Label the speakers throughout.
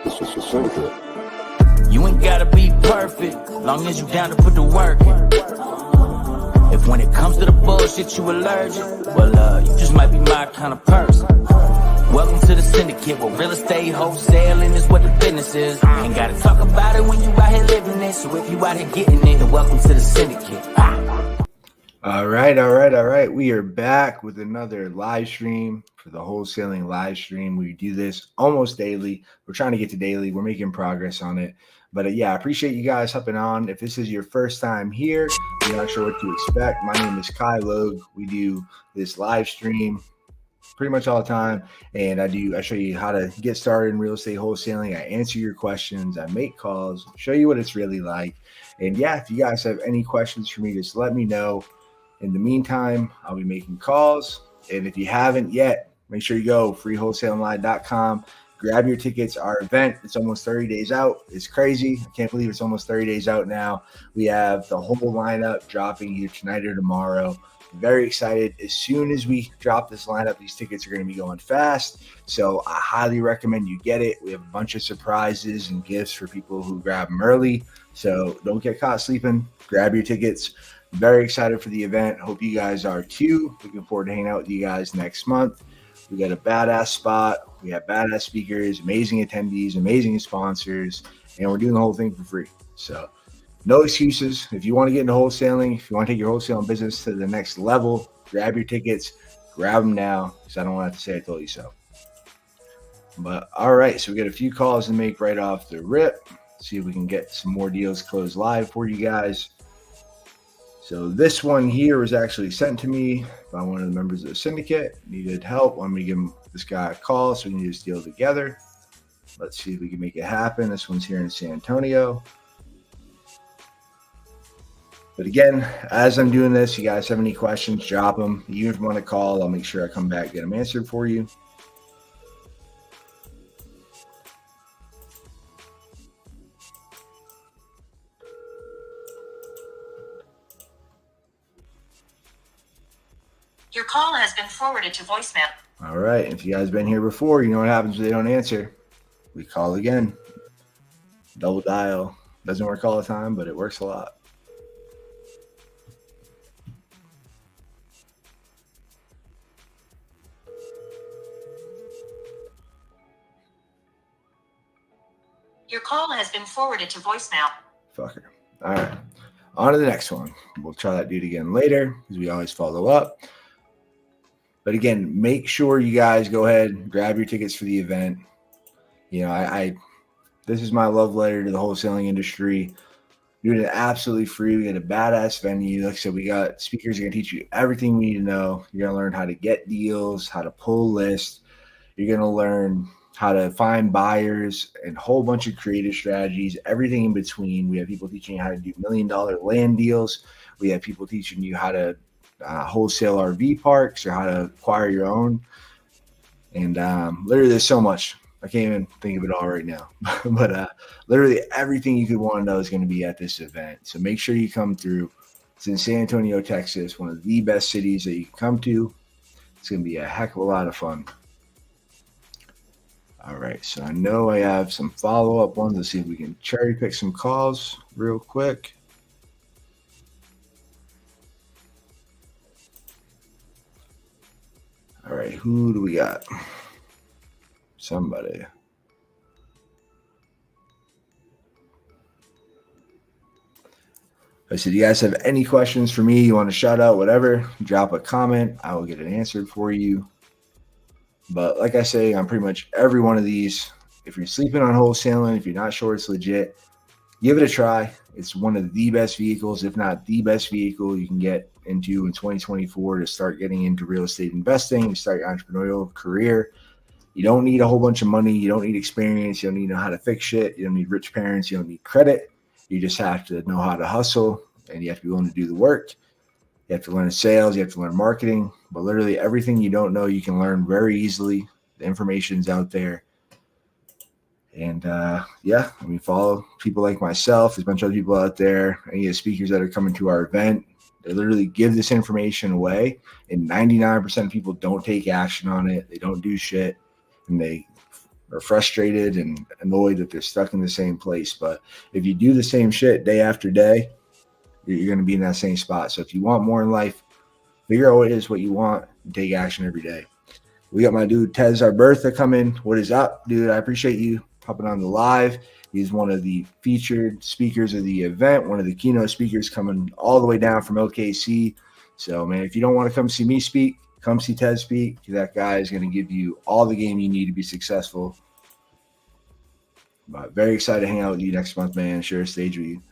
Speaker 1: It's just a syndicate.
Speaker 2: You ain't gotta be perfect, long as you down to put the work in. If when it comes to the bullshit you allergic, well, you just might be my kind of person. Welcome to the syndicate, where real estate wholesaling is what the business is. Ain't gotta talk about it when you out here living it, so if you out here getting it, then welcome to the syndicate.
Speaker 3: All right. We are back with another live stream for the wholesaling live stream. We do this almost daily. We're trying to get to daily. We're making progress on it. But yeah, I appreciate you guys hopping on. If this is your first time here, you're not sure what to expect. My name is Kai Logue. We do this live stream pretty much all the time. And I show you how to get started in real estate wholesaling. I answer your questions. I make calls, show you what it's really like. And yeah, if you guys have any questions for me, just let me know. In the meantime, I'll be making calls. And if you haven't yet, make sure you go freewholesalinglive.com. Grab your tickets. Our event, it's almost 30 days out. It's crazy. I can't believe it's almost 30 days out now. We have the whole lineup dropping either tonight or tomorrow. Very excited. As soon as we drop this lineup, these tickets are going to be going fast. So I highly recommend you get it. We have a bunch of surprises and gifts for people who grab them early. So don't get caught sleeping. Grab your tickets. Very excited for the event. Hope you guys are too. Looking forward to hanging out with you guys next month. We got a badass spot. We have badass speakers, amazing attendees, amazing sponsors, and we're doing the whole thing for free. So no excuses. If you want to get into wholesaling, if you want to take your wholesaling business to the next level, grab your tickets, grab them now, because I don't want to have to say I told you so. But all right, so we got a few calls to make right off the rip. See if we can get some more deals closed live for you guys. So this one here was actually sent to me by one of the members of the syndicate. Needed help. Wanted me to give this guy a call so we can do this deal together. Let's see if we can make it happen. This one's here in San Antonio. But again, as I'm doing this, you guys have any questions, drop them. Even if you want to call, I'll make sure I come back and get them answered for you.
Speaker 4: Your call has been forwarded to voicemail.
Speaker 3: All right. If you guys been here before, you know what happens when they don't answer. We call again. Double dial. Doesn't work all the time, but it works a lot.
Speaker 4: Your call has been forwarded to voicemail.
Speaker 3: Fucker. All right. On to the next one. We'll try that dude again later because we always follow up. But again, make sure you guys go ahead and grab your tickets for the event. You know, this is my love letter to the wholesaling industry. Doing it absolutely free. We got a badass venue. Like I said, we got speakers that are going to teach you everything we need to know. You're going to learn how to get deals, how to pull lists. You're going to learn how to find buyers and a whole bunch of creative strategies, everything in between. We have people teaching you how to do $1 million land deals. We have people teaching you how to wholesale RV parks or how to acquire your own. And literally there's so much. I can't even think of it all right now. But literally everything you could want to know is going to be at this event. So make sure you come through. It's in San Antonio, Texas, one of the best cities that you can come to. It's going to be a heck of a lot of fun. All right, so I know I have some follow-up ones. Let's see if we can cherry pick some calls real quick. All right, who do we got? Somebody. I said, you guys have any questions for me? You want to shout out, whatever, drop a comment. I will get it answered for you. But like I say, on pretty much every one of these, if you're sleeping on wholesaling, if you're not sure it's legit, give it a try. It's one of the best vehicles, if not the best vehicle you can get into in 2024 to start getting into real estate investing, to start your entrepreneurial career. You don't need a whole bunch of money. You don't need experience. You don't need to know how to fix shit. You don't need rich parents. You don't need credit. You just have to know how to hustle, and you have to be willing to do the work. You have to learn sales. You have to learn marketing. But literally everything you don't know, you can learn very easily. The information's out there. And follow people like myself. There's a bunch of other people out there. Any of the speakers that are coming to our event, they literally give this information away. And 99% of people don't take action on it. They don't do shit. And they are frustrated and annoyed that they're stuck in the same place. But if you do the same shit day after day, you're going to be in that same spot. So if you want more in life, figure out what it is what you want and take action every day. We got my dude Tez Arbertha coming. What is up, dude? I appreciate you hopping on the live. He's one of the featured speakers of the event, one of the keynote speakers coming all the way down from LKC. So, man, if you don't want to come see me speak, come see Ted speak. That guy is going to give you all the game you need to be successful. But very excited to hang out with you next month, man. Share a stage with you.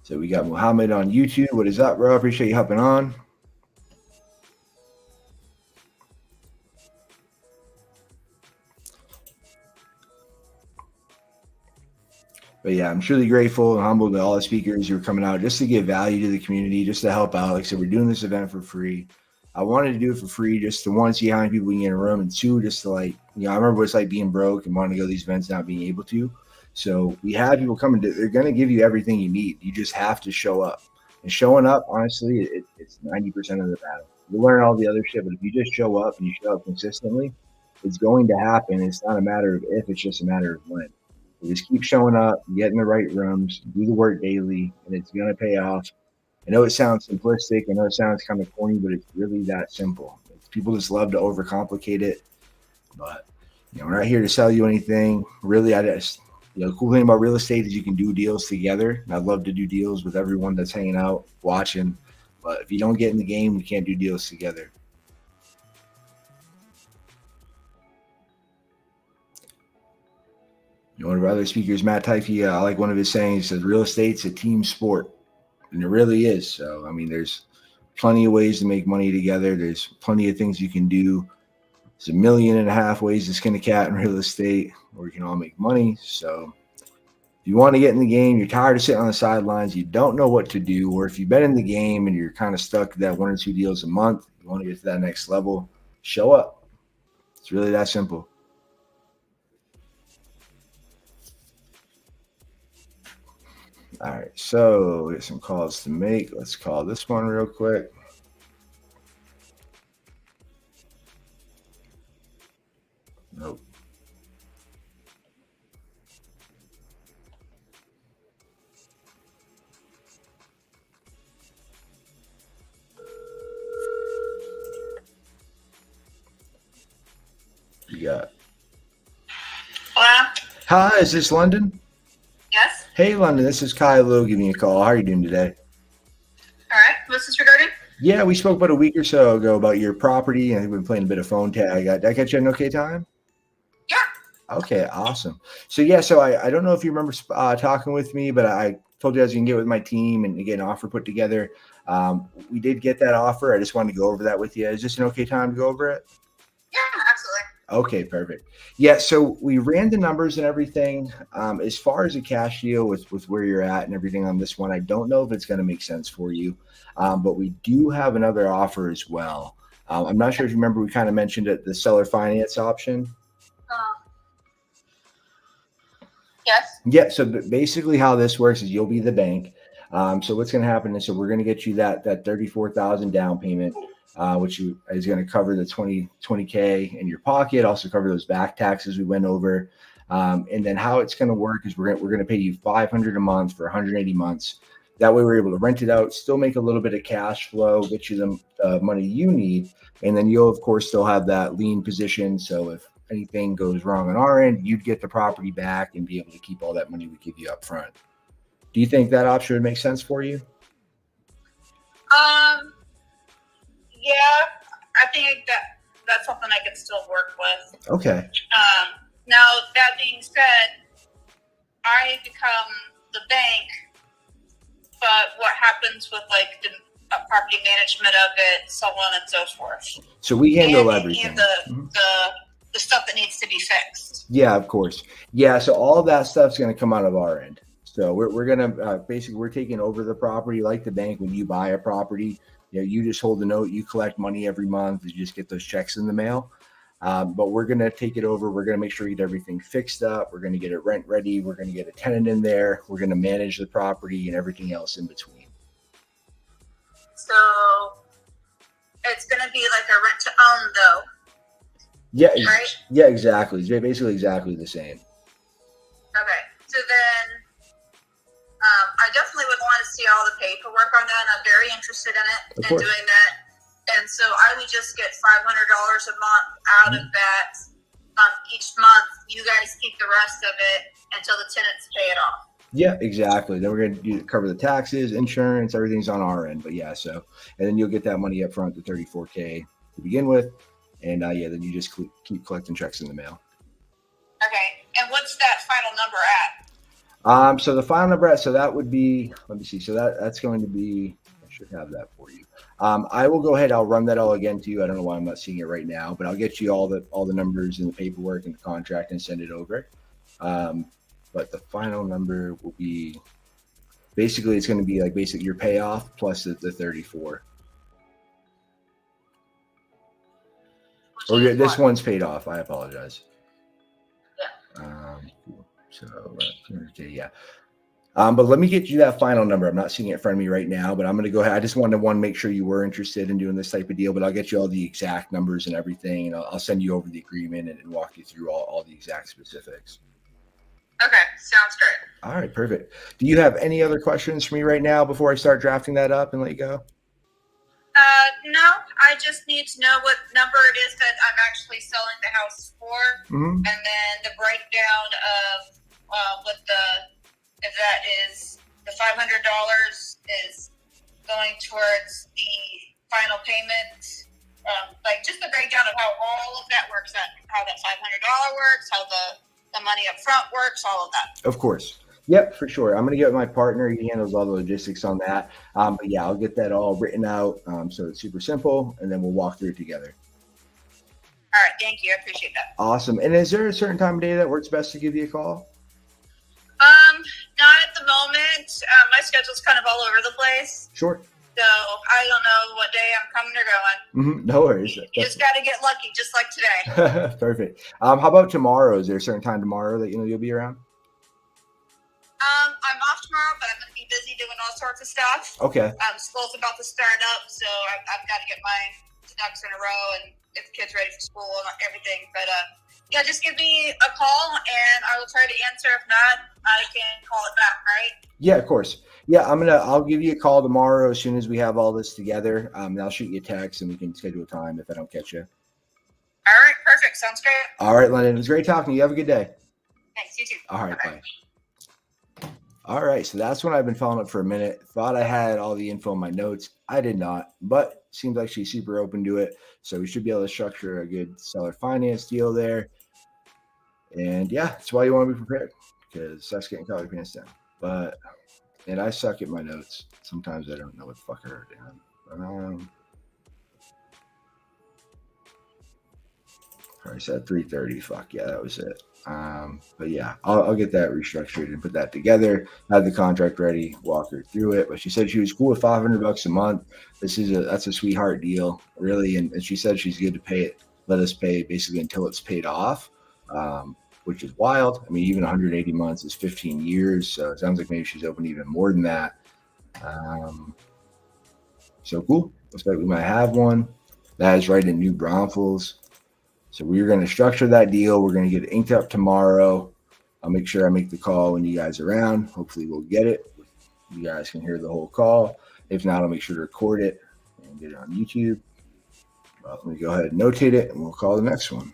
Speaker 3: So we got Muhammad on YouTube. What is up, bro? Appreciate you hopping on. But yeah, I'm truly grateful and humbled to all the speakers who are coming out just to give value to the community, just to help out. Like I said, we're doing this event for free. I wanted to do it for free just to, one, see how many people we can get in a room, and two, just to I remember what it's like being broke and wanting to go to these events, not being able to. So we have people coming. They're going to give you everything you need. You just have to show up. And showing up, honestly, it's 90% of the battle. You learn all the other shit, but if you just show up and you show up consistently, it's going to happen. It's not a matter of if, it's just a matter of when. So just keep showing up, get in the right rooms, do the work daily, and it's going to pay off. I know it sounds simplistic. I know it sounds kind of corny, but it's really that simple. People just love to overcomplicate it. But, we're not here to sell you anything. Really, the cool thing about real estate is you can do deals together. And I'd love to do deals with everyone that's hanging out, watching. But if you don't get in the game, we can't do deals together. One of our other speakers, Matt Tyfee, I like one of his sayings. He says, real estate's a team sport. And it really is. So, there's plenty of ways to make money together. There's plenty of things you can do. There's 1.5 million ways to skin a cat in real estate where you can all make money. So if you want to get in the game, you're tired of sitting on the sidelines, you don't know what to do, or if you've been in the game and you're kind of stuck at that 1 or 2 deals a month, you want to get to that next level, show up. It's really that simple. All right, so we got some calls to make. Let's call this one real quick. Nope. You got.
Speaker 4: Hello?
Speaker 3: Hi, is this London?
Speaker 4: Yes?
Speaker 3: Hey, London, this is Kai Lowe giving you a call. How are you doing today?
Speaker 4: All right. What's this regarding?
Speaker 3: Yeah, we spoke about a week or so ago about your property, and we've been playing a bit of phone tag. Did I catch you at an okay time?
Speaker 4: Yeah.
Speaker 3: Okay, awesome. So I don't know if you remember talking with me, but I told you I was going to get with my team and get an offer put together. We did get that offer. I just wanted to go over that with you. Is this an okay time to go over it?
Speaker 4: Yeah, absolutely.
Speaker 3: Okay, perfect. Yeah, so we ran the numbers and everything. As far as a cash deal with where you're at and everything on this one, I don't know if it's going to make sense for you, but we do have another offer as well. I'm not sure if you remember, we kind of mentioned it, the seller finance option.
Speaker 4: Yes.
Speaker 3: Yeah, so basically how this works is you'll be the bank. So what's going to happen is, so we're going to get you that $34,000 down payment, which is going to cover the 20K in your pocket, also cover those back taxes we went over. And then how it's going to work is we're going to pay you $500 a month for 180 months. That way we're able to rent it out, still make a little bit of cash flow, get you the money you need. And then you'll, of course, still have that lien position. So if anything goes wrong on our end, you'd get the property back and be able to keep all that money we give you up front. Do you think that option would make sense for you?
Speaker 4: Yeah, I think that's something I can still work with.
Speaker 3: Okay.
Speaker 4: Now, that being said, I become the bank, but what happens with like the property management of it, so on and so forth.
Speaker 3: So we handle everything.
Speaker 4: And the stuff that needs to be fixed.
Speaker 3: Yeah, of course. Yeah, so all of that stuff's going to come out of our end. So we're going to basically, we're taking over the property like the bank. When you buy a property, you just hold the note, you collect money every month, you just get those checks in the mail. But we're going to take it over. We're going to make sure we get everything fixed up. We're going to get it rent ready. We're going to get a tenant in there. We're going to manage the property and everything else in between.
Speaker 4: So it's going to be like a rent to own, though.
Speaker 3: Yeah,
Speaker 4: right?
Speaker 3: Yeah, exactly. It's basically exactly the same.
Speaker 4: Okay, so then I definitely would want to see all the paperwork on that. I'm very interested in it and doing that. And so I would just get $500 a month out of that each month. You guys keep the rest of it until the tenants pay it off.
Speaker 3: Yeah, exactly. Then we're going to cover the taxes, insurance, everything's on our end. But yeah, so, and then you'll get that money up front, the $34K to begin with. And then you just keep collecting checks in the mail.
Speaker 4: Okay. And what's that final number at?
Speaker 3: So the final number, so that would be, let me see. So that's going to be, I should have that for you. I will go ahead. I'll run that all again to you. I don't know why I'm not seeing it right now, but I'll get you all the numbers and the paperwork and the contract and send it over. But the final number will be, basically it's going to be like basically your payoff plus the 34. This one's paid off. I apologize. Yeah. Yeah. But let me get you that final number. I'm not seeing it in front of me right now, but I'm going to go ahead. I just wanted to make sure you were interested in doing this type of deal, but I'll get you all the exact numbers and everything, and I'll send you over the agreement and walk you through all the exact specifics.
Speaker 4: Okay, sounds great.
Speaker 3: All right, perfect. Do you have any other questions for me right now before I start drafting that up and let you go?
Speaker 4: No, I just need to know what number it is that I'm actually selling the house for, and then the breakdown of if that is the $500 is going towards the final payment, like just the breakdown of how all of that works, how that $500 works, how the money up front works, all of that.
Speaker 3: Of course. Yep, for sure. I'm going to get with my partner. He handles all the logistics on that. But yeah, I'll get that all written out so it's super simple, and then we'll walk through it together.
Speaker 4: All right. Thank you. I appreciate that.
Speaker 3: Awesome. And is there a certain time of day that works best to give you a call?
Speaker 4: Not at the moment. My schedule's kind of all over the place.
Speaker 3: Sure.
Speaker 4: So I don't know what day I'm coming or going.
Speaker 3: No worries.
Speaker 4: You just got to get lucky, just like today.
Speaker 3: Perfect. How about tomorrow? Is there a certain time tomorrow that you'll be around?
Speaker 4: I'm off tomorrow, but I'm going to be busy doing all sorts of stuff.
Speaker 3: Okay.
Speaker 4: School's about to start up, so I've got to get my ducks in a row and get the kids ready for school and everything. But yeah, just give me a call and I will try to answer. If not, I can call it back, right? Yeah,
Speaker 3: of course. Yeah, I'll give you a call tomorrow as soon as we have all this together. And I'll shoot you a text and we can schedule a time if I don't catch you.
Speaker 4: All right, perfect. Sounds great.
Speaker 3: All right, Lennon. It was great talking to you. Have a good day.
Speaker 4: Thanks, you too.
Speaker 3: All right, bye. All right, so that's when I've been following up for a minute. Thought I had all the info in my notes. I did not, but seems like she's super open to it. So we should be able to structure a good seller finance deal there. And yeah, that's why you want to be prepared, because that's getting caught your pants down. And I suck at my notes. Sometimes I don't know what the fuck I wrote down. I said 3:30. Fuck yeah, that was it. But yeah, I'll get that restructured and put that together. Have the contract ready, walk her through it. But she said she was cool with $500 a month. That's a sweetheart deal, really. And she said she's good to pay it. Let us pay basically until it's paid off, which is wild. I mean, even 180 months is 15 years. So it sounds like maybe she's open even more than that. So cool. Looks like we might have one. That is right in New Braunfels. So we're going to structure that deal. We're going to get it inked up tomorrow. I'll make sure I make the call when you guys are around. Hopefully we'll get it. You guys can hear the whole call. If not, I'll make sure to record it and get it on YouTube. Let me go ahead and notate it, and we'll call the next one.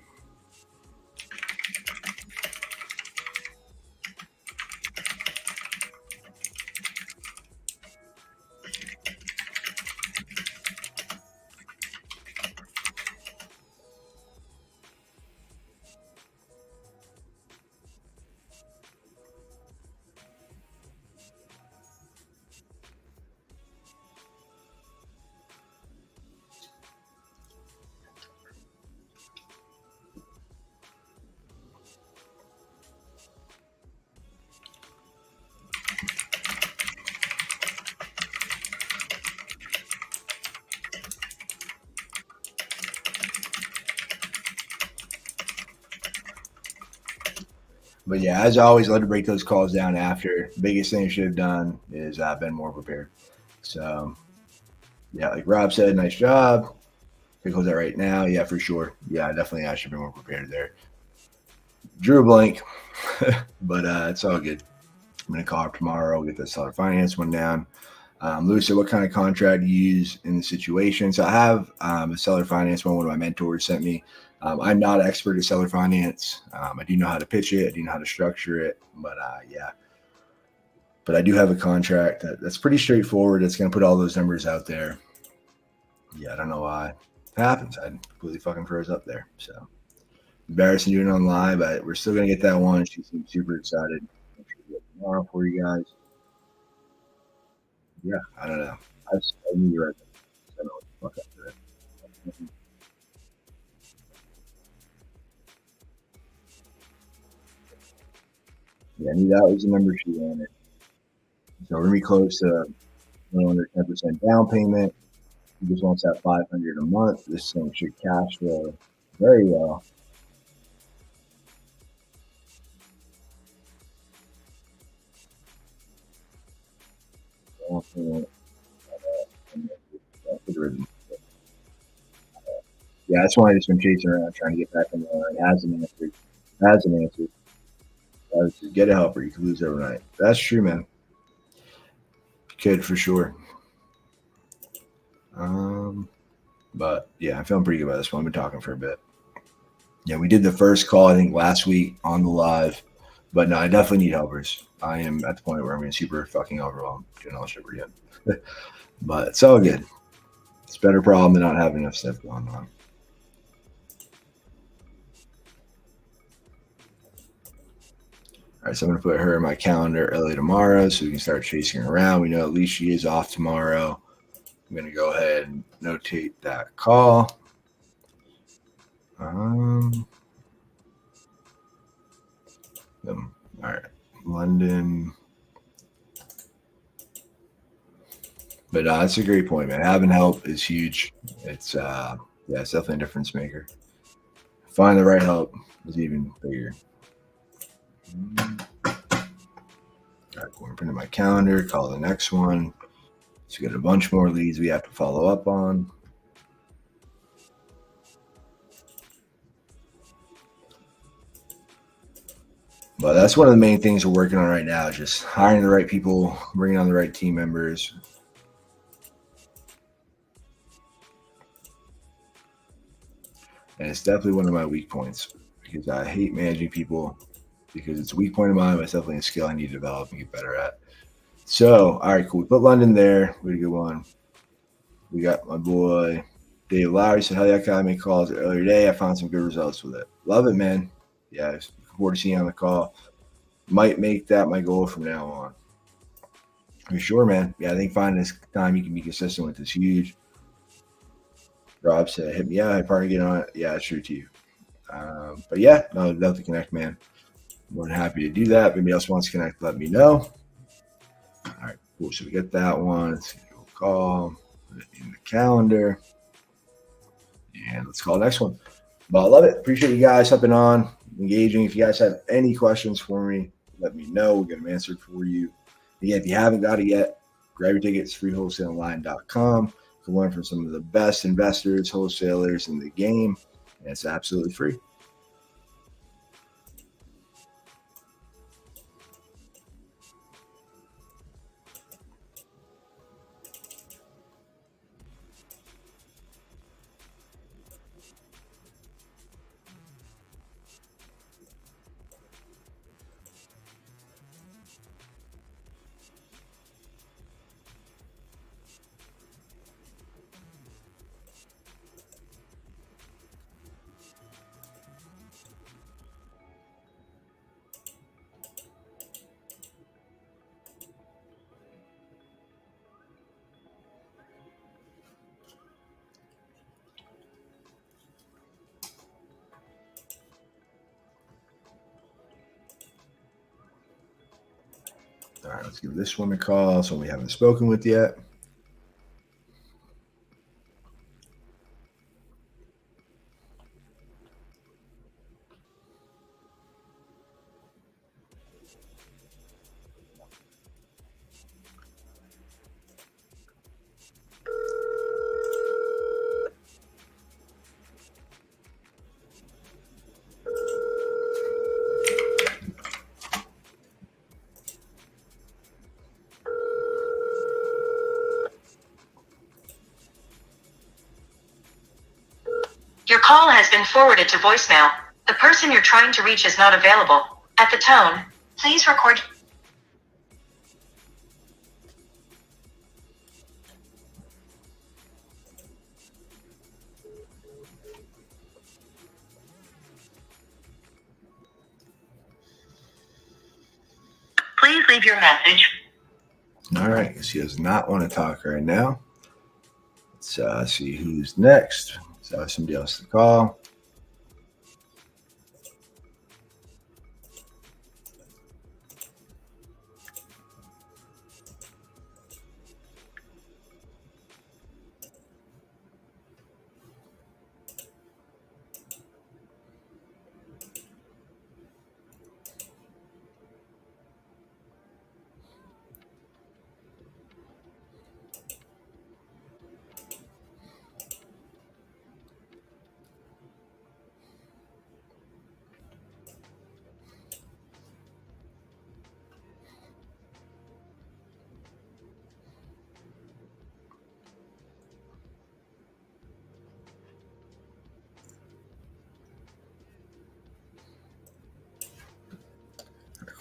Speaker 3: But yeah, as always, let to break those calls down after. The biggest thing I should have done is been more prepared. So yeah, like Rob said, nice job. Can close that right now. Yeah, for sure. Yeah, definitely I should be more prepared there. Drew a blank, but it's all good. I'm gonna call up tomorrow, get the seller finance one down. Lewis said, what kind of contract do you use in the situation? So I have a seller finance one of my mentors sent me. I'm not an expert at seller finance. I do know how to pitch it. I do know how to structure it. But yeah. But I do have a contract that's pretty straightforward. It's going to put all those numbers out there. Yeah, I don't know why it happens. I completely fucking froze up there. So embarrassing doing it on live, but we're still going to get that one. She seems super excited. Tomorrow for you guys. Yeah, I don't know. I knew you right. I don't know what the fuck I did. Yeah, I knew that was the number she wanted. So we're gonna be close to a little under 10% down payment. He just wants that 500 a month. This thing should cash flow very well. Down payment, yeah, that's why I just been chasing around trying to get back in the line. Hasn't answered. Hasn't answered. Get a helper. You could lose overnight. That's true, man. You could for sure. But yeah, I'm feeling pretty good about this one. I've been talking for a bit. Yeah, we did the first call I think last week on the live, but no, I definitely need helpers. I am at the point where I'm getting super fucking overwhelmed doing all the shit we're doing. But it's all good. It's a better problem than not having enough stuff going on. All right, so I'm going to put her in my calendar early tomorrow so we can start chasing her around. We know at least she is off tomorrow. I'm going to go ahead and notate that call. All right, London. But that's a great point, man. Having help is huge. It's yeah, it's definitely a difference maker. Find the right help is even bigger. All right, going to put in my calendar, call the next one. So we got a bunch more leads we have to follow up on. But that's one of the main things we're working on right now, is just hiring the right people, bringing on the right team members. And it's definitely one of my weak points because I hate managing people because it's a weak point of mine, but it's definitely a skill I need to develop and get better at. So, all right, cool. We put London there. We good one. We got my boy Dave Lowry said, hell yeah, I made calls earlier today. I found some good results with it. Love it, man. Yeah, looking forward to seeing you on the call. Might make that my goal from now on. For sure, man. Yeah, I think finding this time you can be consistent with is huge. Rob said, hit me out. I partner get on it. Yeah, it's true to you. But yeah, no, I'd love to connect, man. More than happy to do that. If anybody else wants to connect, let me know. All right, cool. So we get that one. Let's give a call. Put it in the calendar. And let's call the next one. But I love it. Appreciate you guys hopping on, engaging. If you guys have any questions for me, let me know. We'll get them answered for you. Again, if you haven't got it yet, grab your tickets, freewholesaling.com. You can learn from some of the best investors, wholesalers in the game. And it's absolutely free. All right, let's give this one a call. So we haven't spoken with yet.
Speaker 1: Your call has been forwarded to voicemail. The person you're trying to reach is not available. At the tone, please record. Please leave your message.
Speaker 3: All right. She does not want to talk right now. Let's see who's next. So somebody else to call.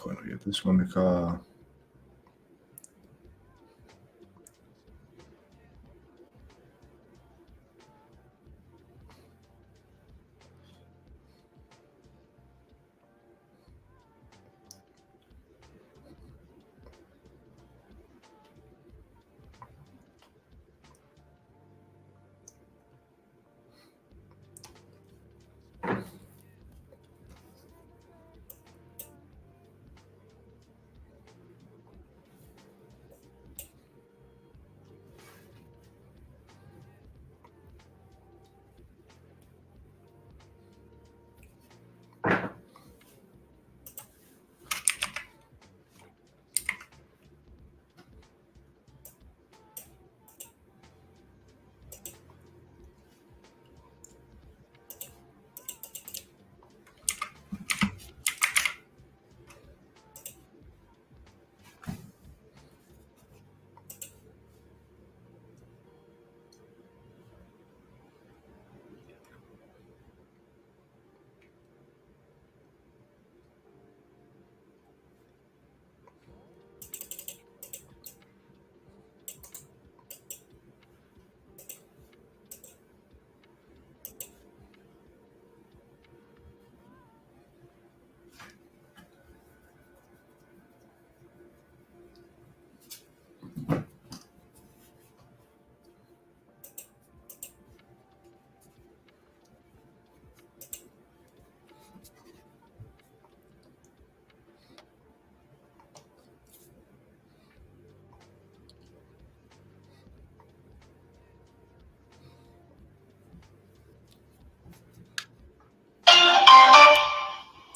Speaker 3: I'll get this one to call.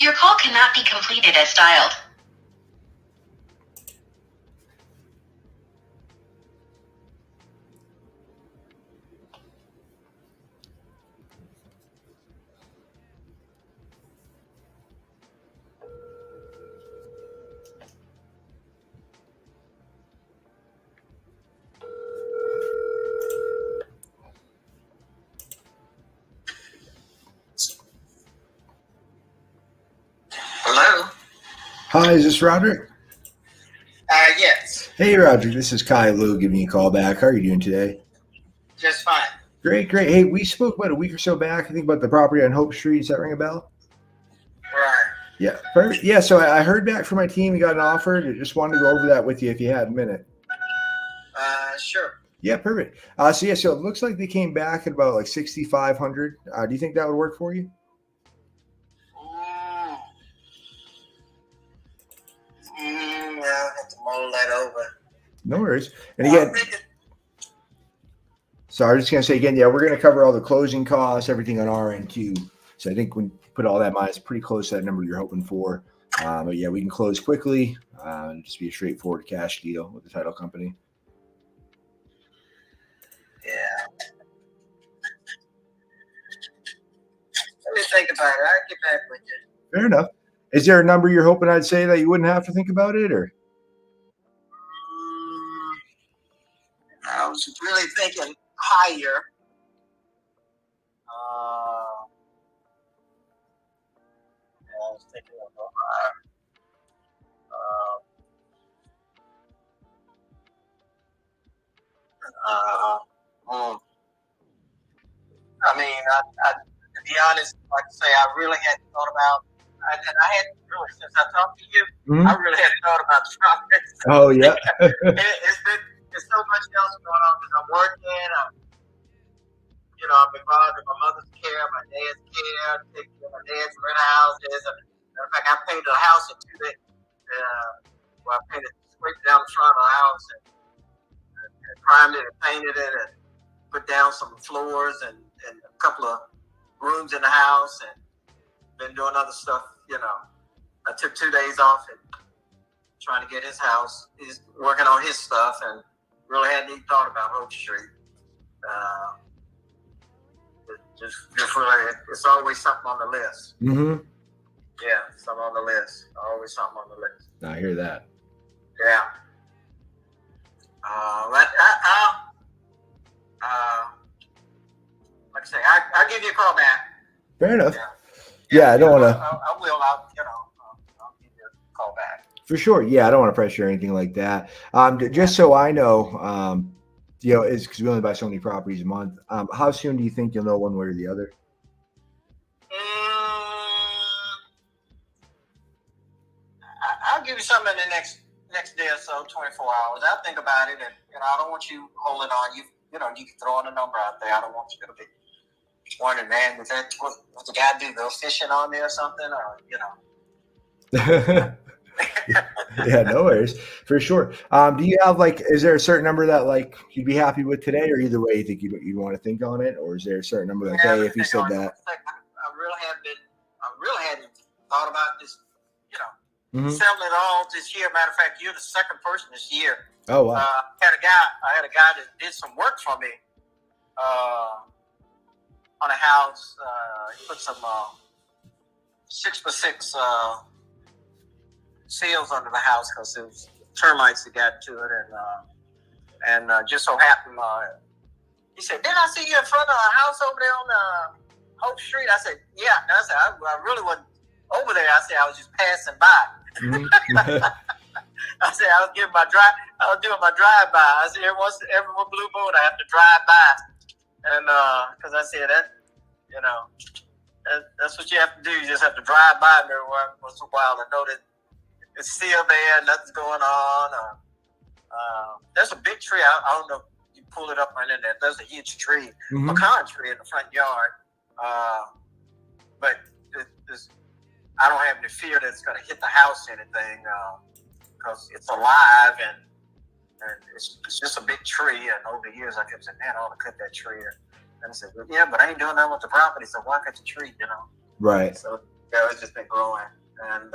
Speaker 1: Your call cannot be completed as dialed.
Speaker 5: Hello?
Speaker 3: Hi, is this Roderick?
Speaker 5: Yes.
Speaker 3: Hey, Roderick. This is Kai Lou giving you a call back. How are you doing today?
Speaker 5: Just fine.
Speaker 3: Great, great. Hey, we spoke about a week or so back, I think, about the property on Hope Street. Does that ring a bell?
Speaker 5: Right.
Speaker 3: Yeah, perfect. Yeah, so I heard back from my team. We got an offer. I just wanted to go over that with you if you had a minute.
Speaker 5: Sure.
Speaker 3: Yeah, perfect. So it looks like they came back at about like 6,500. Do you think that would work for you?
Speaker 5: I'll have to mull that over.
Speaker 3: No worries. And again, so I was just going to say again, yeah, we're going to cover all the closing costs, everything on our end too. So I think when you put all that in mind, it's pretty close to that number you're hoping for. But yeah, we can close quickly and just be a straightforward cash deal with the title company.
Speaker 5: Yeah. Let me think about it. I'll get back with you.
Speaker 3: Fair enough. Is there a number you're hoping I'd say that you wouldn't have to think about it, or?
Speaker 5: I was really thinking higher. I mean, to be honest, like I say, I really hadn't thought about, and I hadn't really, since I talked to you, I really hadn't thought about shopping.
Speaker 3: Oh, yeah.
Speaker 5: It's so much else going on because I'm working. I'm involved in my mother's care, my dad's care, taking care of my dad's rent houses. Matter of fact, I painted a house in 2 days. Well, I painted straight down the front of the house and primed it and painted it and put down some floors and a couple of rooms in the house and been doing other stuff. I took 2 days off and trying to get his house. He's working on his stuff and really hadn't even thought about Hope Street. Just really, it's always something on the list.
Speaker 3: Mm-hmm.
Speaker 5: Yeah, something on the list. Always something on the list.
Speaker 3: I hear that.
Speaker 5: Yeah. Like I say, I'll give you a call back.
Speaker 3: Fair enough. Yeah, I don't want to.
Speaker 5: I will. I'll give you a call back.
Speaker 3: For sure. Yeah, I don't want to pressure or anything like that. Just so I know, is because we only buy so many properties a month. How soon do you think you'll know one way or the other?
Speaker 5: I'll give you something in the next day or so, 24 hours. I'll think about it, and I don't want you holding on. You can throw in a number out there. I don't want you to be wondering, man, was that what the guy do? Go fishing on me or something, or
Speaker 3: Yeah, no worries. For sure. Do you have is there a certain number that you'd be happy with today, or either way you think you'd want to think on it, or is there a certain number hey, if you said that?
Speaker 5: I really hadn't thought about this,
Speaker 3: Mm-hmm.
Speaker 5: selling it all this year. Matter of fact, you're the second person this year.
Speaker 3: Oh, wow.
Speaker 5: I had a guy that did some work for me on a house. He put some 6x6 seals under the house because it was termites that got to it, and just so happened, he said, "Didn't I see you in front of a house over there on Hope Street?" I said, "Yeah." And I said, I really wasn't over there. I said, I was just passing by.
Speaker 3: Mm-hmm.
Speaker 5: I said, I was doing my drive by. I said, every blue moon I have to drive by, and because I said that's what you have to do. You just have to drive by me once in a while and know that it's still there, nothing's going on. There's a big tree. I don't know if you pull it up on the internet. There's a huge tree,
Speaker 3: mm-hmm.
Speaker 5: pecan tree in the front yard. But I don't have any fear that it's going to hit the house or anything because it's alive and it's just a big tree. And over the years, I kept saying, man, I ought to cut that tree. And I said, well, yeah, but I ain't doing nothing with the property, so why cut the tree,
Speaker 3: Right.
Speaker 5: So, yeah, it's just been growing. And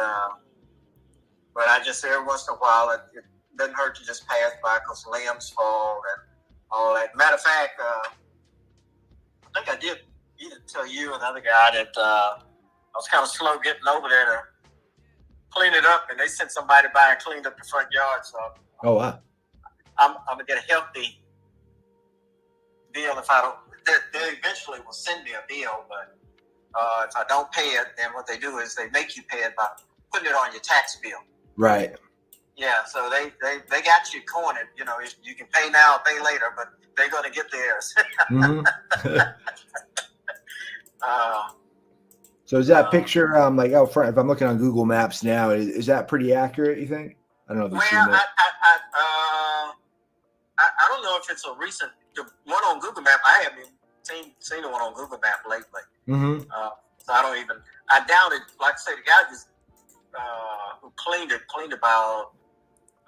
Speaker 5: but I just, every once in a while, it doesn't hurt to just pass by because limbs fall and all that. Matter of fact, I think I did either tell you or the other guy that I was kind of slow getting over there to clean it up, and they sent somebody by and cleaned up the front yard. So,
Speaker 3: oh wow,
Speaker 5: I'm gonna get a healthy bill if I don't. They eventually will send me a bill, but if I don't pay it, then what they do is they make you pay it by putting it on your tax bill.
Speaker 3: Right.
Speaker 5: Yeah, so they got you cornered. You can pay now, pay later, but they're gonna get theirs.
Speaker 3: Mm-hmm. So is that picture out front? If I'm looking on Google Maps now, is that pretty accurate? You think? I don't know if you've seen it.
Speaker 5: I don't know if it's a recent. The one on Google Map, I haven't seen the one on Google Map lately.
Speaker 3: Mm-hmm.
Speaker 5: So I doubt it. Like I say, the guy just who cleaned about.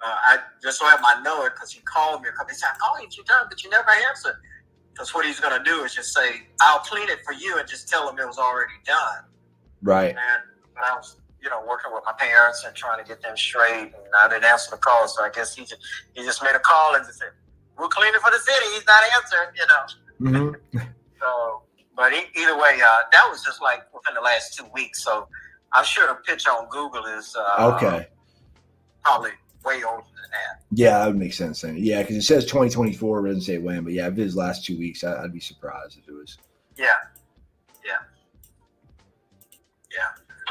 Speaker 5: I just so I know it because he called me a couple. He said, "I called you a few times, but you never answered." Because what he's going to do is just say, "I'll clean it for you," and just tell him it was already done.
Speaker 3: Right.
Speaker 5: And I was, working with my parents and trying to get them straight, and I didn't answer the call, so I guess he just made a call and just said, "We'll clean it for the city." He's not answering,
Speaker 3: Mm-hmm.
Speaker 5: So, but either way, that was just like within the last 2 weeks. So I'm sure the picture on Google is
Speaker 3: okay.
Speaker 5: Probably way older than that.
Speaker 3: Yeah, that would make sense then. Yeah, because it says 2024, it doesn't say when, but yeah, if it was last 2 weeks, I'd be surprised if it was.
Speaker 5: Yeah.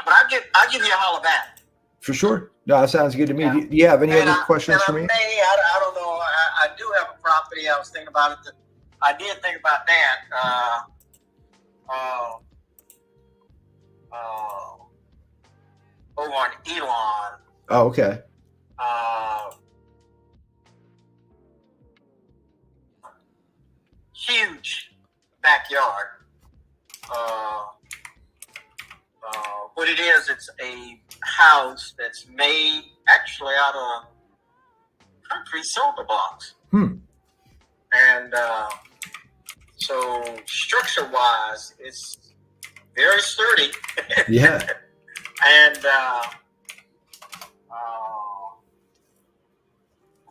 Speaker 5: But I'll give you a holler back.
Speaker 3: For sure. No, that sounds good to me. Do you have any other questions for me?
Speaker 5: I don't know. I do have a property. I was thinking about it. I did think about that. Over on Elon.
Speaker 3: Oh, okay.
Speaker 5: Huge backyard. What it is, it's a house that's made actually out of concrete cinder blocks. And so structure-wise, it's very sturdy.
Speaker 3: Yeah.
Speaker 5: And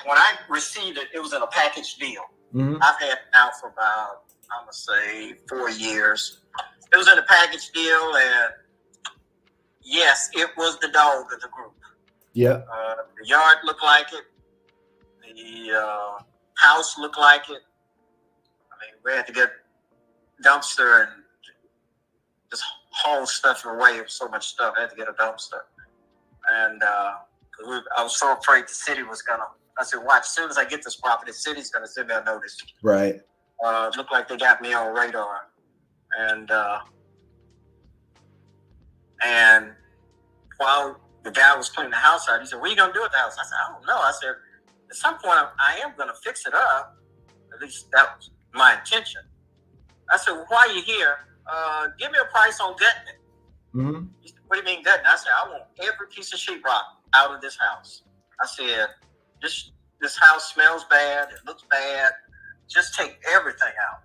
Speaker 5: when I received it, it was in a package deal. I've had it now for about, I'm going to say, 4 years. It was in a package deal, and yes, it was the dog of the group.
Speaker 3: Yeah.
Speaker 5: The yard looked like it. The house looked like it. I mean, we had to get dumpster and just haul stuff away. It was so much stuff. I had to get a dumpster. And I was so afraid the city was going to. I said, watch, as soon as I get this property, the city's going to send me a notice.
Speaker 3: Right.
Speaker 5: It looked like they got me on radar. And while the guy was cleaning the house out, he said, what are you going to do with the house? I said, I don't know. I said, at some point, I am going to fix it up. At least that was my intention. I said, well, while you're here, give me a price on gutting it. He said, what do you mean gutting? I said, I want every piece of sheetrock out of this house. I said, this house smells bad. It looks bad. Just take everything out.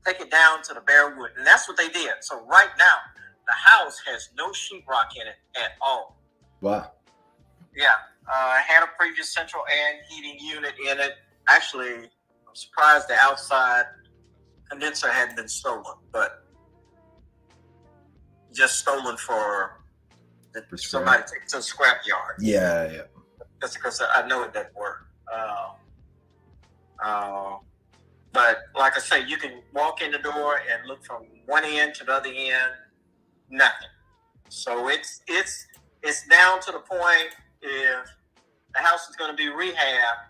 Speaker 5: Take it down to the bare wood. And that's what they did. So right now, the house has no sheetrock in it at all.
Speaker 3: Wow.
Speaker 5: Yeah. I had a previous central air and heating unit in it. Actually, I'm surprised the outside condenser hadn't been stolen, but just stolen for somebody to take it to the scrap yard.
Speaker 3: Yeah, yeah.
Speaker 5: Just because I know it doesn't work. But like I say, you can walk in the door and look from one end to the other end, nothing. So it's down to the point if the house is going to be rehabbed,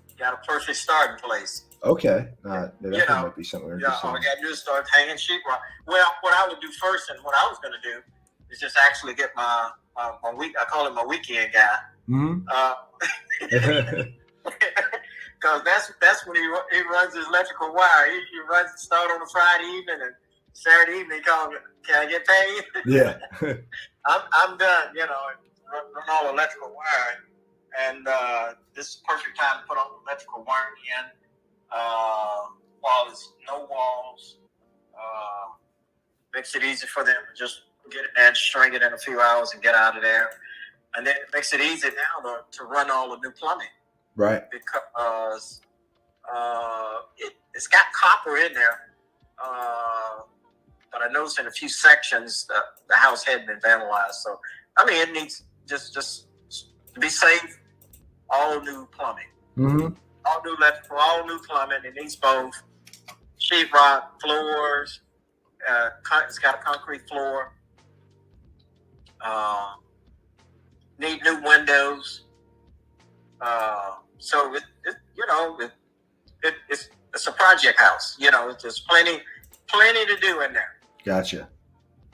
Speaker 5: you got a perfect starting place.
Speaker 3: Okay. That might be something interesting.
Speaker 5: All I got to do is start hanging sheetrock. Well, what I would do first and what I was going to do is just actually get my week. I call him my weekend guy. Because that's when he runs his electrical wire. He runs it start on a Friday evening and Saturday evening he calls me, can I get paid?
Speaker 3: Yeah.
Speaker 5: I'm done, run all electrical wiring. And this is the perfect time to put all the electrical wiring in. While there's no walls, makes it easy for them to just get it and string it in a few hours and get out of there. And then it makes it easy now to run all the new plumbing.
Speaker 3: Right.
Speaker 5: Because it's got copper in there. But I noticed in a few sections the house hadn't been vandalized. So, I mean, it needs just to be safe, all new plumbing. All new electrical, all new plumbing. It needs both sheetrock, floors. It's got a concrete floor. Need new windows. So it's a project house. There's plenty to do in there.
Speaker 3: Gotcha.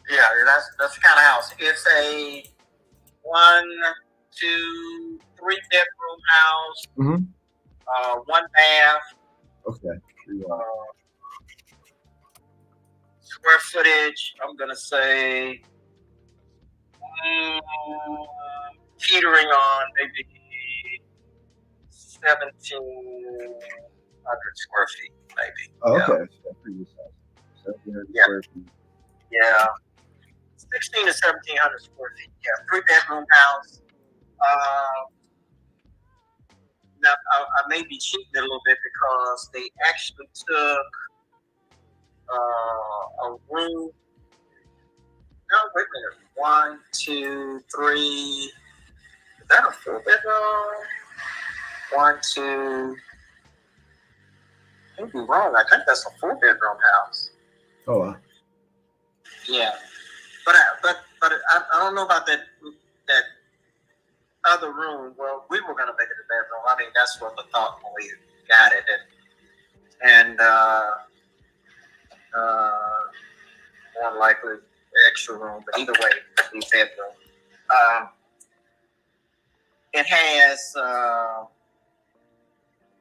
Speaker 5: Yeah, that's the kind of house. It's a 1, 2, 3 bedroom house. 1 bath. Okay. Square footage, I'm gonna say teetering on maybe 1,700 square feet, maybe.
Speaker 3: Oh, okay. Yeah. 1,700 square feet.
Speaker 5: Yeah. 1,600 to 1,700 square feet. Yeah. 3 bedroom house. Now I may be cheating a little bit because they actually took a room. No, wait a minute. 1, 2, 3. Is that a 4 bedroom? 1, 2. I could be wrong. I think that's a 4 bedroom house.
Speaker 3: Oh wow.
Speaker 5: Yeah, but I don't know about that other room. Well, we were gonna make it a bedroom. I mean, that's what the thought was. got it, and more likely extra room, but either way, the bedroom. It has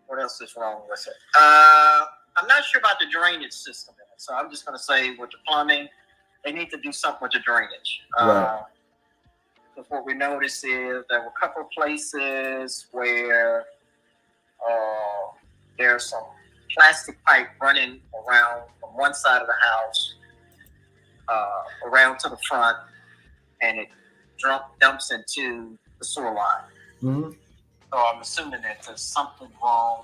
Speaker 5: what else is wrong with it? I'm not sure about the drainage system in it, so I'm just going to say with the plumbing, they need to do something with the drainage.
Speaker 3: Right.
Speaker 5: Because what we noticed is there were a couple of places where there's some plastic pipe running around from one side of the house around to the front, and it dumps into the sewer line.
Speaker 3: Mm-hmm.
Speaker 5: So I'm assuming that there's something wrong,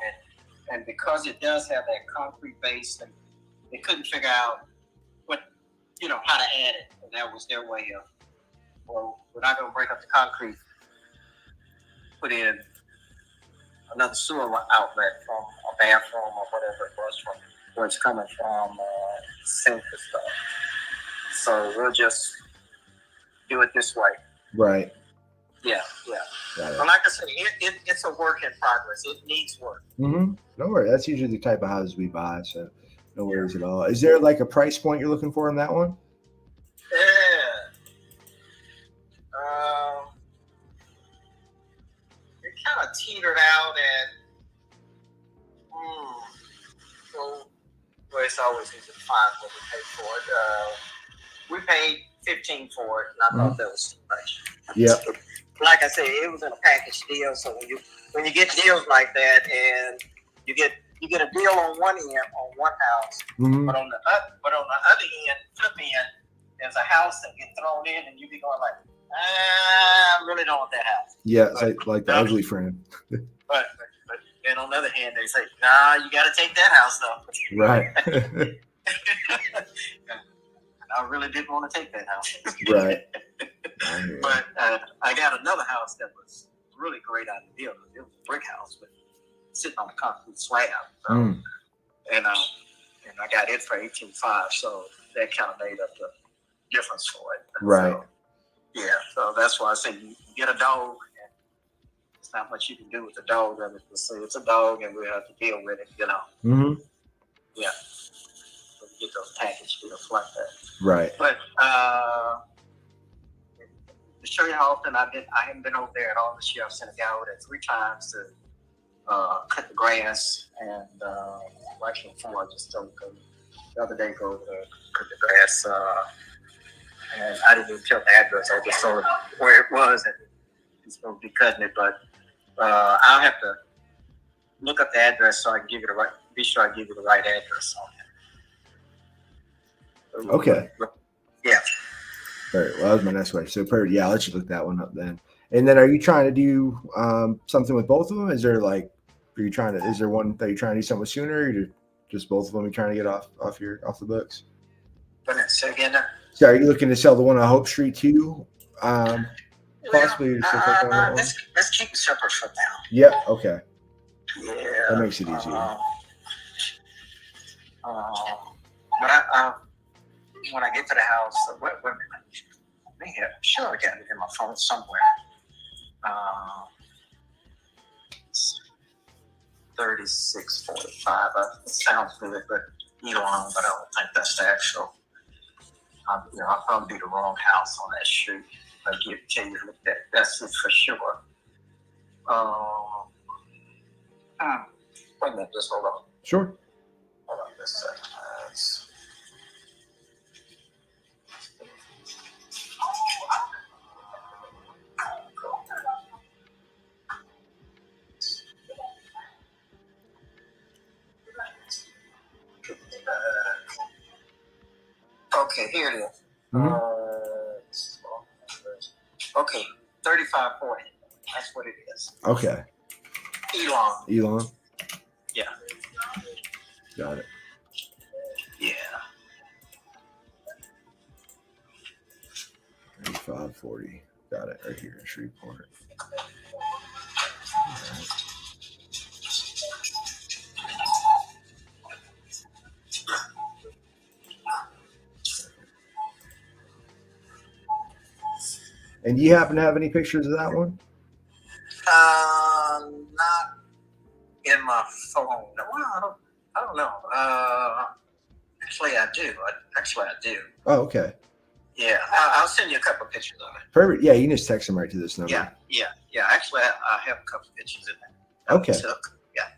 Speaker 5: and because it does have that concrete base, they couldn't figure out how to add it, and that was their way of, well, we're not going to break up the concrete, put in another sewer outlet from a bathroom or whatever it was from where it's coming from, sink and stuff. So we'll just do it this way.
Speaker 3: Right.
Speaker 5: Yeah.
Speaker 3: Got it.
Speaker 5: But like I said, it's a work in progress. It needs work.
Speaker 3: Mm-hmm. No worries. That's usually the type of houses we buy, so no worries at all. Is there like a price point you're looking for in that one?
Speaker 5: Yeah. It kind of teetered out at, well, it's always easy to find what we paid for it. We paid $15 for it, and I thought that was too much.
Speaker 3: Yeah.
Speaker 5: Like I said, it was in a package deal. So when you get deals like that, and you get a deal on one end on one house,
Speaker 3: Mm-hmm.
Speaker 5: but on the other end, flip end, there's a house that gets thrown in, and you be going like, I really don't want that house.
Speaker 3: Yeah, it's like the ugly friend.
Speaker 5: But then on the other hand, they say, nah, you got to take that house though.
Speaker 3: Right.
Speaker 5: I really didn't want to take that house.
Speaker 3: Right.
Speaker 5: But I got another house that was really great on the deal. It was a brick house, but sitting on a concrete slab. So, and I got it for $18,500, so that kind of made up the difference for it.
Speaker 3: Right.
Speaker 5: So, yeah, so that's why I say you get a dog, and there's not much you can do with the dog. Other than say it's a dog, and we have to deal with it.
Speaker 3: Mm-hmm.
Speaker 5: Yeah. So we get those package deals like that.
Speaker 3: Right.
Speaker 5: But to show you how often I haven't been over there at all this year. I've sent a guy over there 3 times to cut the grass, and actually 4. I just told him the other day go over there cut the grass, and I didn't even tell the address. I just told him where it was, and he's supposed to be cutting it. But I'll have to look up the address so I can give you the right. Be sure I give you the right address on it.
Speaker 3: Okay.
Speaker 5: Yeah.
Speaker 3: All right. Well, that was my next question. So, I'll let you look that one up then. And then, are you trying to do something with both of them? Is there is there one that you're trying to do something with sooner, or just both of them you're trying to get off the books?
Speaker 5: Say again.
Speaker 3: So, are you looking to sell the one on Hope Street too? Possibly.
Speaker 5: Let's keep it separate for now.
Speaker 3: Yep. Okay.
Speaker 5: Yeah.
Speaker 3: That makes it easier.
Speaker 5: But when I get to the house, wait a minute. I'm sure I got it in my phone somewhere. 3645. It sounds good, but Elon, but I don't think that's the actual. I'll probably be the wrong house on that street. I'll tell you that. That's it for sure. Wait a minute, just hold on.
Speaker 3: Sure.
Speaker 5: Hold on just a second. Okay, here it is. Okay, 3540. That's what it is.
Speaker 3: Okay.
Speaker 5: Elon. Yeah.
Speaker 3: Got it.
Speaker 5: Yeah.
Speaker 3: 3540. Got it right here in Shreveport. And do you happen to have any pictures of that one?
Speaker 5: Not in my phone. Well, I don't know. Actually, I do. I do.
Speaker 3: Oh, okay.
Speaker 5: Yeah, I'll send you a couple of pictures of it.
Speaker 3: Perfect. Yeah, you can just text them right to this number.
Speaker 5: Yeah. Actually, I have a couple of pictures in there.
Speaker 3: Okay.
Speaker 5: Yeah.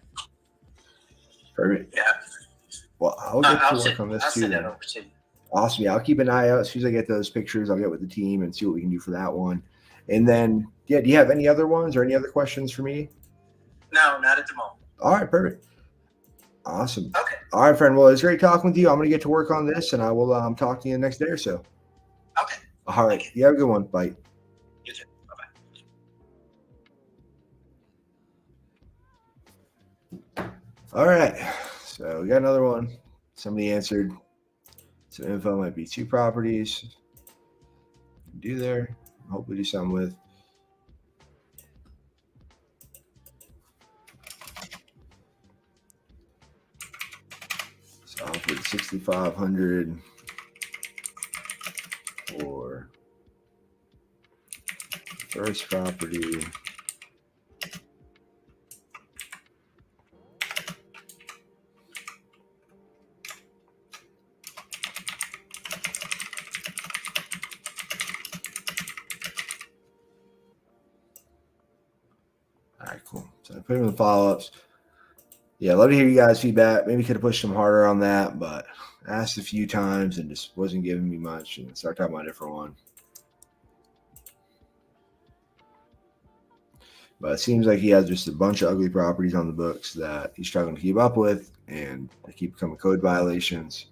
Speaker 3: Perfect.
Speaker 5: Yeah.
Speaker 3: Well, I'll get to work on this
Speaker 5: I'll
Speaker 3: too.
Speaker 5: send that over to you.
Speaker 3: Awesome. Yeah, I'll keep an eye out. As soon as I get those pictures, I'll get with the team and see what we can do for that one. And then, yeah, do you have any other ones or any other questions for me?
Speaker 5: No, not at the moment.
Speaker 3: All right, perfect. Awesome.
Speaker 5: Okay.
Speaker 3: All right, friend. Well, it's great talking with you. I'm going to get to work on this, and I will talk to you the next day or so.
Speaker 5: Okay.
Speaker 3: All right. You have a good one. Bye.
Speaker 5: You too. Bye-bye.
Speaker 3: All right. So we got another one. Somebody answered. Some info might be 2 properties. Do there. Hopefully do something with. So I'll put 6,500 for first property. All right, cool. So I put in the follow-ups. Yeah, I'd love to hear you guys' feedback. Maybe could have pushed some harder on that, but I asked a few times and just wasn't giving me much, and started talking about a different one. But it seems like he has just a bunch of ugly properties on the books that he's struggling to keep up with, and they keep becoming code violations.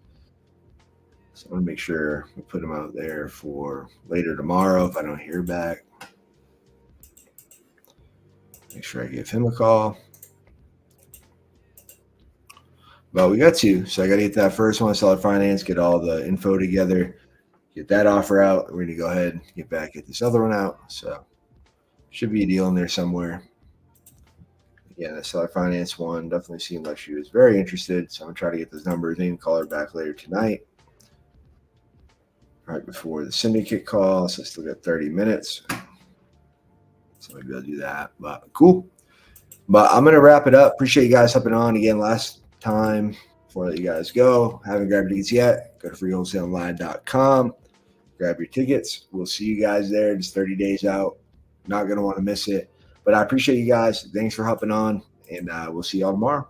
Speaker 3: So I want to make sure we put him out there for later tomorrow if I don't hear back. Make sure I give him a call. But we got 2. So I got to get that first one, seller finance, get all the info together, get that offer out. We're going to go ahead and get this other one out. So should be a deal in there somewhere. Yeah, the seller finance one definitely seemed like she was very interested. So I'm going to try to get those numbers in, call her back later tonight, right before the syndicate call. So I still got 30 minutes. So maybe I'll do that. But cool. But I'm going to wrap it up. Appreciate you guys hopping on again last time before I let you guys go. Haven't grabbed tickets yet? Go to freewholesalinglive.com. Grab your tickets. We'll see you guys there. It's 30 days out. Not going to want to miss it. But I appreciate you guys. Thanks for hopping on, and we'll see y'all tomorrow.